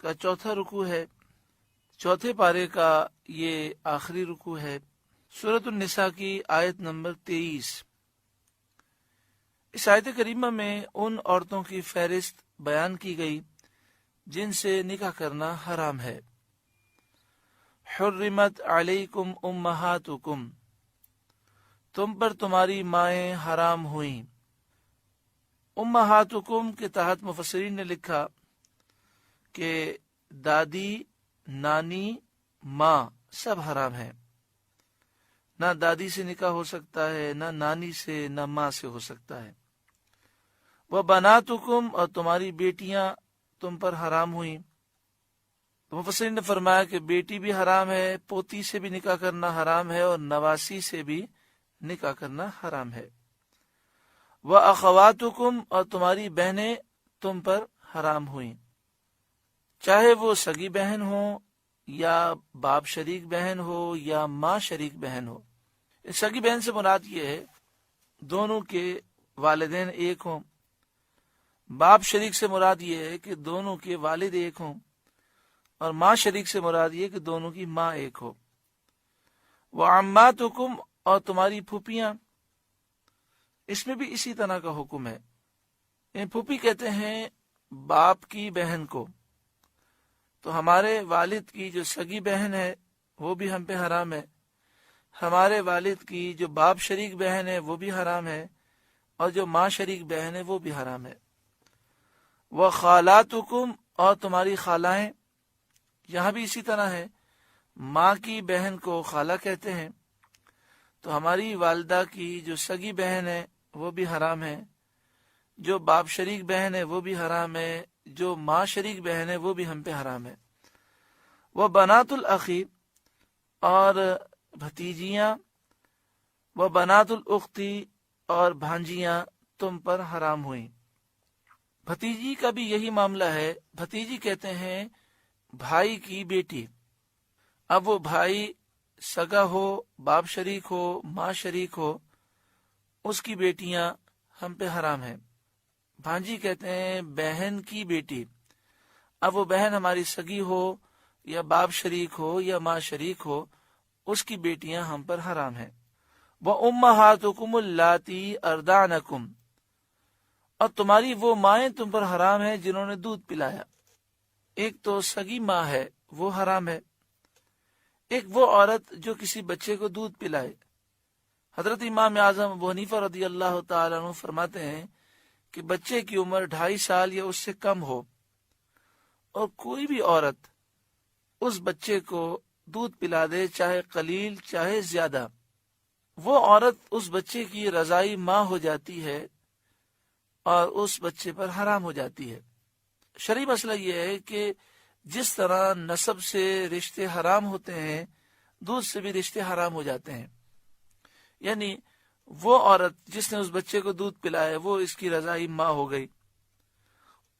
کا چوتھا رکوع ہے، چوتھے پارے کا یہ آخری رکوع ہے۔ سورۃ النساء کی آیت نمبر 23۔ اس آیت کریمہ میں ان عورتوں کی فہرست بیان کی گئی جن سے نکاح کرنا حرام ہے۔ حرمت علیکم امہاتکم، تم پر تمہاری مائیں حرام ہوئیں۔ امہاتکم کے تحت مفسرین نے لکھا کہ دادی، نانی، ماں سب حرام ہیں۔ نہ دادی سے نکاح ہو سکتا ہے، نہ نانی سے، نہ ماں سے ہو سکتا ہے۔ وہ بناتکم، اور تمہاری بیٹیاں تم پر حرام ہوئیں۔ تو مفسرین نے فرمایا کہ بیٹی بھی حرام ہے، پوتی سے بھی نکاح کرنا حرام ہے، اور نواسی سے بھی نکاح کرنا حرام ہے۔ وہ اخواتکم، اور تمہاری بہنیں تم پر حرام ہوئیں، چاہے وہ سگی بہن ہو یا باپ شریک بہن ہو یا ماں شریک بہن ہو۔ سگی بہن سے مراد یہ ہے دونوں کے والدین ایک ہوں، باپ شریک سے مراد یہ ہے کہ دونوں کے والد ایک ہوں، اور ماں شریک سے مراد یہ کہ دونوں کی ماں ایک ہو۔ وعماتکم، اور تمہاری پھوپھیاں، اس میں بھی اسی طرح کا حکم ہے۔ پھوپھی کہتے ہیں باپ کی بہن کو، تو ہمارے والد کی جو سگی بہن ہے وہ بھی ہم پہ حرام ہے، ہمارے والد کی جو باپ شریک بہن ہے وہ بھی حرام ہے، اور جو ماں شریک بہن ہے وہ بھی حرام ہے۔ وخالاتکم، اور تمہاری خالائیں، یہاں بھی اسی طرح ہے، ماں کی بہن کو خالہ کہتے ہیں، تو ہماری والدہ کی جو سگی بہن ہے وہ بھی حرام ہے، جو باپ شریک بہن ہے وہ بھی حرام ہے، جو ماں شریک بہن ہے وہ بھی ہم پہ حرام ہے۔ وہ بنات الاخی، اور بھتیجیاں، وہ بنات الاختی، اور بھانجیاں تم پر حرام ہوئیں۔ بھتیجی کا بھی یہی معاملہ ہے، بھتیجی کہتے ہیں بھائی کی بیٹی۔ اب وہ بھائی سگا ہو، باپ شریک ہو، ماں شریک ہو، اس کی بیٹیاں ہم پہ حرام ہیں۔ بھانجی کہتے ہیں بہن کی بیٹی۔ اب وہ بہن ہماری سگی ہو یا باپ شریک ہو یا ماں شریک ہو، اس کی بیٹیاں ہم پر حرام ہیں۔ وَأُمَّهَاتُكُمُ اللَّاتِي أَرْضَعْنَكُمْ، اور تمہاری وہ مائیں تم پر حرام ہیں جنہوں نے دودھ پلایا۔ ایک تو سگی ماں ہے وہ حرام ہے، ایک وہ عورت جو کسی بچے کو دودھ پلائے۔ حضرت امام اعظم ابو حنیفہ رضی اللہ تعالیٰ عنہ فرماتے ہیں کہ بچے کی عمر 2.5 سال یا اس سے کم ہو، اور کوئی بھی عورت اس بچے کو دودھ پلا دے، چاہے قلیل چاہے زیادہ، وہ عورت اس بچے کی رضائی ماں ہو جاتی ہے اور اس بچے پر حرام ہو جاتی ہے۔ شرعی مسئلہ یہ ہے کہ جس طرح نسب سے رشتے حرام ہوتے ہیں، دودھ سے بھی رشتے حرام ہو جاتے ہیں۔ یعنی وہ عورت جس نے اس بچے کو دودھ پلایا وہ اس کی رضائی ماں ہو گئی،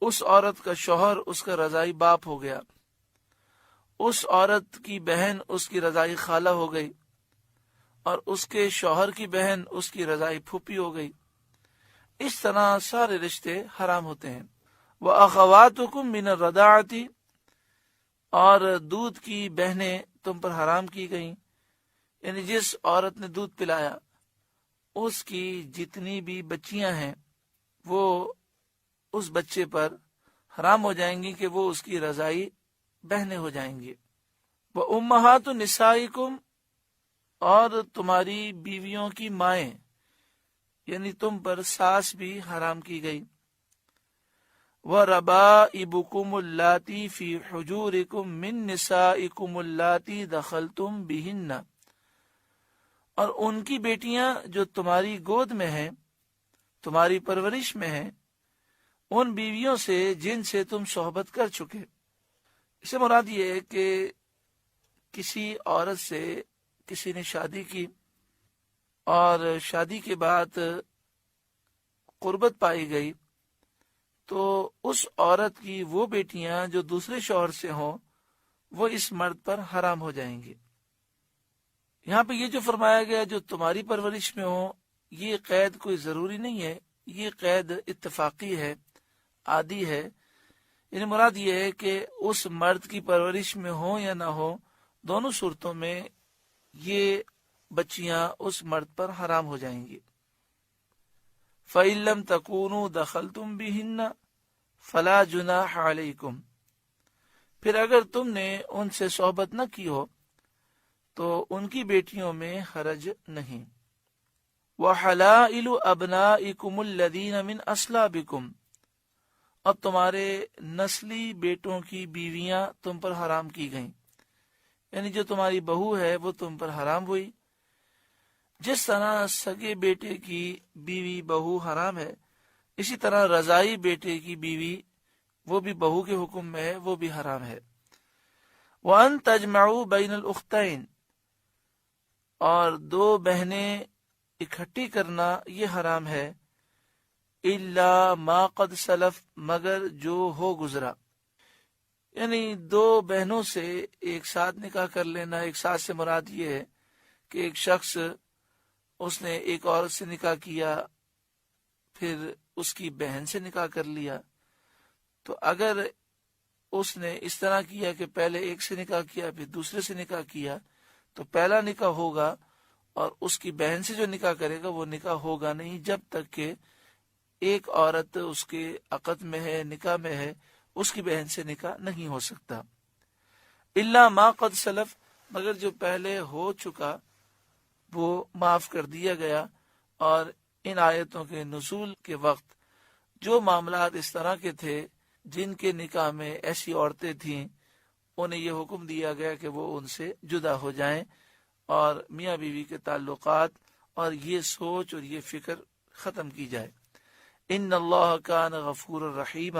اس عورت کا شوہر اس کا رضائی باپ ہو گیا، اس عورت کی بہن اس کی رضائی خالہ ہو گئی، اور اس کے شوہر کی بہن اس کی رضائی پھوپھی ہو گئی۔ اس طرح سارے رشتے حرام ہوتے ہیں۔ وَأَخَوَاتُكُم مِّنَ الرَّضَاعَةِ، اور دودھ کی بہنیں تم پر حرام کی گئیں، یعنی جس عورت نے دودھ پلایا اس کی جتنی بھی بچیاں ہیں وہ اس بچے پر حرام ہو جائیں گی کہ وہ اس کی رضائی بہنیں ہو جائیں گی۔ وَأُمَّهَاتُ نِسَائِكُمْ، اور تمہاری بیویوں کی مائیں، یعنی تم پر ساس بھی حرام کی گئی۔ وَرَبَائِبُكُمُ اللَّاتِي فِي حُجُورِكُم مِّن نِّسَائِكُمُ اللَّاتِي دَخَلْتُم بِهِنَّ، اور ان کی بیٹیاں جو تمہاری گود میں ہیں، تمہاری پرورش میں ہیں، ان بیویوں سے جن سے تم صحبت کر چکے۔ اس سے مراد یہ ہے کہ کسی عورت سے کسی نے شادی کی اور شادی کے بعد قربت پائی گئی، تو اس عورت کی وہ بیٹیاں جو دوسرے شوہر سے ہوں وہ اس مرد پر حرام ہو جائیں گی۔ یہاں پہ یہ جو فرمایا گیا جو تمہاری پرورش میں ہو، یہ قید کوئی ضروری نہیں ہے، یہ قید اتفاقی ہے، عادی ہے۔ یعنی مراد یہ ہے کہ اس مرد کی پرورش میں ہو یا نہ ہو، دونوں صورتوں میں یہ بچیاں اس مرد پر حرام ہو جائیں گی۔ فَإِن لَّمْ تَكُونُوا دَخَلْتُم بِهِنَّ فَلَا جُنَاحَ عَلَيْكُمْ، پھر اگر تم نے ان سے صحبت نہ کی ہو تو ان کی بیٹیوں میں حرج نہیں۔ وَحَلَائِلُ أَبْنَائِكُمُ الَّذِينَ مِنْ أَصْلَابِكُمْ، اور تمہارے نسلی بیٹوں کی بیویاں تم پر حرام کی گئیں، یعنی جو تمہاری بہو ہے وہ تم پر حرام ہوئی۔ جس طرح سگے بیٹے کی بیوی بہو حرام ہے، اسی طرح رضائی بیٹے کی بیوی وہ بھی بہو کے حکم میں ہے، وہ بھی حرام ہے۔ وَأَن تَجْمَعُوا بَيْنَ الْأُخْتَيْنِ، اور دو بہنیں اکٹھی کرنا یہ حرام ہے۔ إِلَّا مَا قَدْ سَلَفَ، مگر جو ہو گزرا، یعنی دو بہنوں سے ایک ساتھ نکاح کر لینا۔ ایک ساتھ سے مراد یہ ہے کہ ایک شخص اس نے ایک عورت سے نکاح کیا، پھر اس کی بہن سے نکاح کر لیا، تو اگر اس نے اس طرح کیا کہ پہلے ایک سے نکاح کیا پھر دوسرے سے نکاح کیا، تو پہلا نکاح ہوگا اور اس کی بہن سے جو نکاح کرے گا وہ نکاح ہوگا نہیں جب تک کہ ایک عورت اس کے عقد میں ہے، نکاح میں ہے، اس کی بہن سے نکاح نہیں ہو سکتا۔ الا ما قد سلف، مگر جو پہلے ہو چکا وہ معاف کر دیا گیا۔ اور ان آیتوں کے نزول کے وقت جو معاملات اس طرح کے تھے جن کے نکاح میں ایسی عورتیں تھیں، انہیں یہ حکم دیا گیا کہ وہ ان سے جدا ہو جائیں اور میاں بیوی کے تعلقات اور یہ سوچ اور یہ فکر ختم کی جائے۔ ان اللہ کان غفور الرحیم،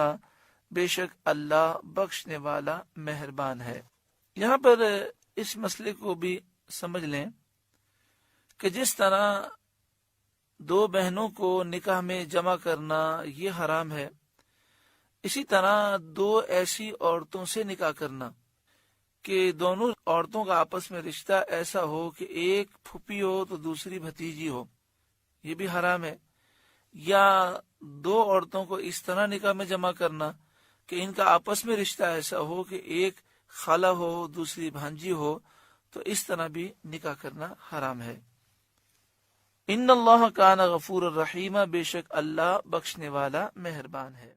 بے شک اللہ بخشنے والا مہربان ہے۔ یہاں پر اس مسئلے کو بھی سمجھ لیں کہ جس طرح دو بہنوں کو نکاح میں جمع کرنا یہ حرام ہے، اسی طرح دو ایسی عورتوں سے نکاح کرنا کہ دونوں عورتوں کا آپس میں رشتہ ایسا ہو کہ ایک پھوپھی ہو تو دوسری بھتیجی ہو، یہ بھی حرام ہے۔ یا دو عورتوں کو اس طرح نکاح میں جمع کرنا کہ ان کا آپس میں رشتہ ایسا ہو کہ ایک خالہ ہو دوسری بھانجی ہو، تو اس طرح بھی نکاح کرنا حرام ہے۔ ان اللہ کان غفور الرحیم، بے شک اللہ بخشنے والا مہربان ہے۔